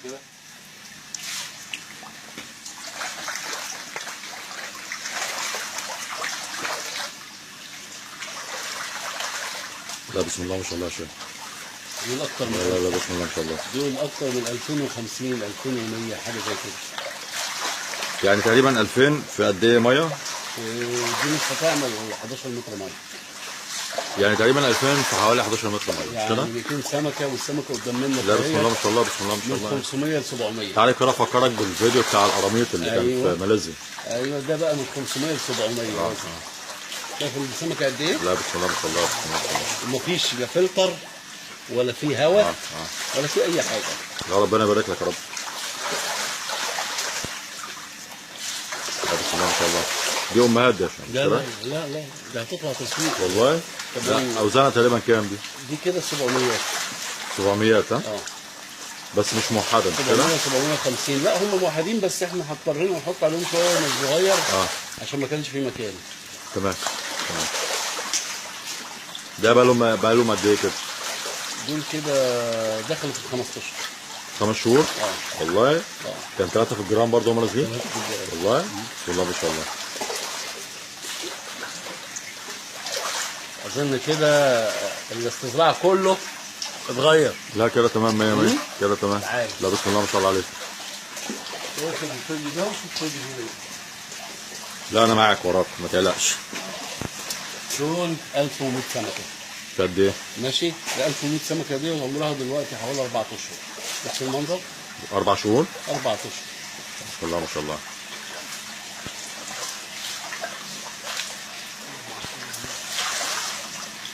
كده. لا بسم الله ما شاء الله يا شيخ. دول اكتر من لا بسم الله ما شاء الله. دول اكتر من 2050 2100 حاجه زي كده. يعني تقريبا 2000 في قد ايه ميه؟ ودي مش هتعمل 11 متر ميه. يعني تقريبا 2000 في حوالي 11 متر ميه، مش كده؟ يعني 200 سمكه، والسمكه قدام منك لا بسم الله ما شاء الله، بسم الله ما شاء من الله. 500 ل 700. تعالى كده افكرك بالفيديو بتاع القراميط اللي كان في ماليزيا. ايوه ده بقى من 500 ل 700. شايف السمكه قد ايه؟ لا بسم الله ما شاء الله، بسم الله ما شاء الله. ومفيش لا فلتر ولا في هواء ولا في اي حاجه. يا ربنا يبارك لك يا رب. لا بسم الله ما شاء الله. دي امهات دي يا شيخ. لا ده هتطلع تسويق والله. لا اوزانها تقريبا كام دي؟ دي كده 700. 700 ها؟ بس مش موحده، مش كده؟ 750. لا هم موحدين، بس احنا اضطرينا نحط عليهم شويه من الصغير عشان ما كانش في مكان. تمام. ده بقى لهم قد ايه كده؟ دول كده دخلوا في 15 شهور. والله. كان 3 في الجرام برضه هم نازلين. والله بسم الله ما شاء الله. اظن كده الاستزراع كله اتغير. لا كده تمام 100 100 كده تمام. لا بسم الله ما شاء الله عليك. لا انا معاك وراك ما تقلقش. دول 1100 سمكه. قد ايه؟ ماشي. ال 1100 سمكه دي عمرها دلوقتي حوالي 4 اشهر. بس المنظر 4 شهور؟ 4 اشهر. بسم الله ما شاء الله.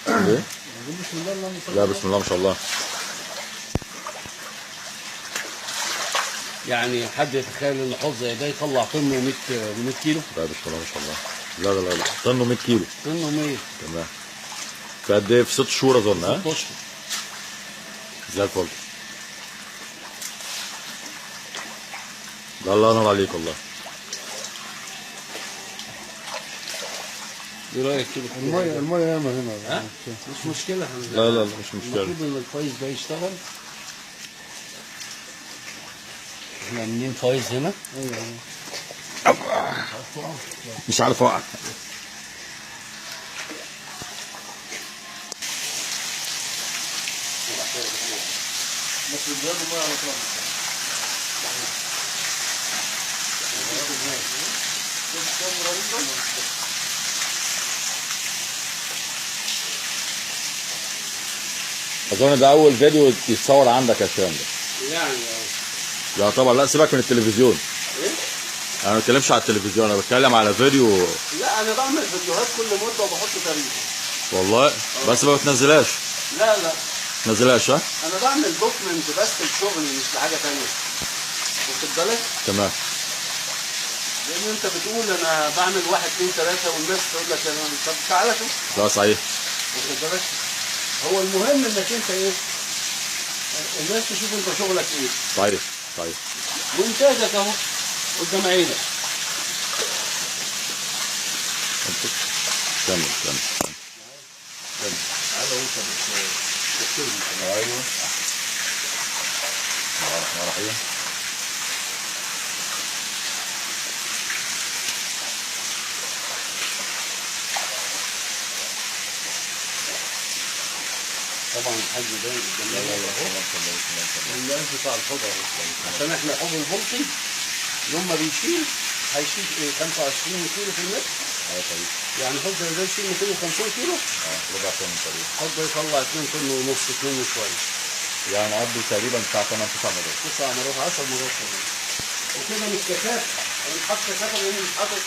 ايه؟ لا بسم الله ما شاء الله. يعني حد يتخيل ان حوض زي ده يطلع طنه 100 كيلو؟ لا بسم الله ما شاء الله. لا طنه 100 كيلو. طنه 100. تمام. في قد ايه؟ في 6 شهور اظن. 6 اشهر. زي الفل. لا الله ينور عليك والله. ايه رايك كده؟ الميه ياما هنا. مش مشكله. لا مش مشكله. المفروض ان الفايز ده يشتغل. احنا عاملين فايز هنا. مش عارف اوقع. بس البلاد الميه على طول. اظن ده اول فيديو يتصور عندك يا شام ده. يعني لا طبعا، لا سيبك من التلفزيون. ايه؟ انا ما بتكلمش على التلفزيون، انا بتكلم على فيديو. لا انا بعمل فيديوهات كل مده وبحط تاريخ. والله. بس ما بتنزلهاش. لا ما تنزلهاش. ها؟ انا بعمل دوكمنت بس لشغلي مش لحاجه ثانيه. واخد بالك؟ تمام. لان انت بتقول انا بعمل 1 2 3 والناس تقول لك انا طب تعالى شوف. لا صحيح. واخد بالك؟ هو المهم انك انت ايه؟ الناس تشوف انت شغلك ايه. صحيح. وانتاجك اهو قدام عينك. كمل. تعالى وانت بتكتبني. ايوه. بسم الله الرحمن الرحيم. طبعا الحاج باين قدام الناس بتاع الحوض اهو. عشان احنا حوض البلطي يوم ما بيشيل هيشيل ايه 25 كيلو في المتر. يعني حوض زي ده يشيل 250 كيلو. ربع طن تقريبا. حوض ده يطلع 2 طن ونص 2 وشويه. يعني قضوا تقريبا بتاع 8 9 مرات. 9 مرات 10 مرات كمان. وكده مش كثافه. انا مش حاطط كثافه لان مش حاطط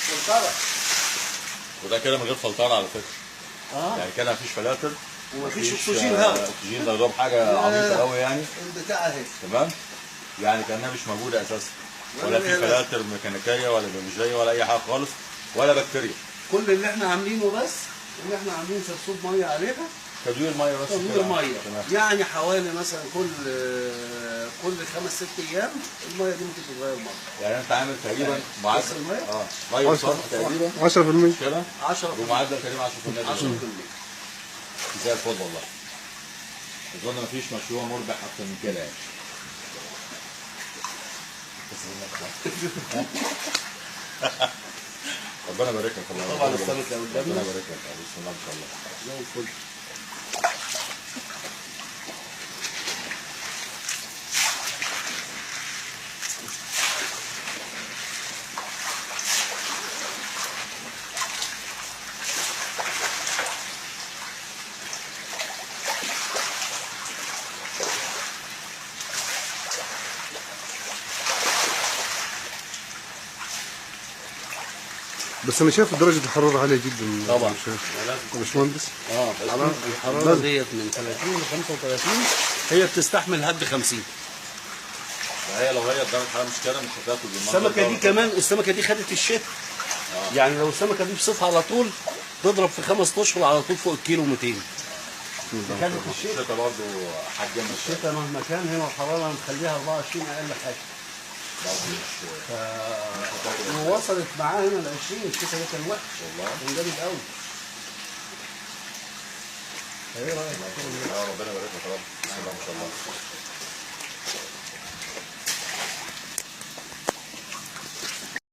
فلتره. وده كده من غير فلتره على فكره. يعني كده مفيش فلاتر ومفيش اكسجين هواء. اكسجين ده دوب حاجه عبيطه قوي يعني. البتاع اهي. تمام. يعني كانها مش موجوده اساسا. ولا في فلاتر ميكانيكيه ولا بيولوجيه ولا اي حاجه خالص ولا بكتيريا. كل اللي احنا عاملينه بس ان احنا عاملين سرسوب ميه عليها. تدوير ميه بس. تدوير ميه. يعني حوالي مثلا كل 5 6 ايام الميه دي ممكن تتغير مره. يعني انت عامل تقريبا معدل الميه ميه صرف تقريبا 10% كده 10 ومعدل تقريبا 10%. 10%. زي الفل والله. اظن مفيش مشروع مربح اكتر من كده يعني. ربنا يبارك لك والله. طبعا السمكه ربنا قدامنا يبارك لك بسم الله ما شاء الله. زي الفل. بس انا شايف درجه الحراره عاليه جدا. طبعا شايف لازم يا باشمهندس. الحراره ديت من 30 ل 35 هي بتستحمل لحد 50. فهي لو هي درجه الحراره مش كده مش هتاكل بالمنظر السمكه دي ده. كمان السمكه دي خدت الشتاء. يعني لو السمكه دي بصيفها على طول تضرب في 5 اشهر على طول فوق الكيلو 200. خدت الشتاء. الشتاء برضه حجمها الشتاء مهما كان هنا الحراره مخليها 24 اقل حاجه. ووصلت معاه هنا ل 20. الشتاء ده كان وحش والله كان جامد قوي. ايه رايك؟ ربنا يبارك لك يا رب. بسم الله ما شاء الله.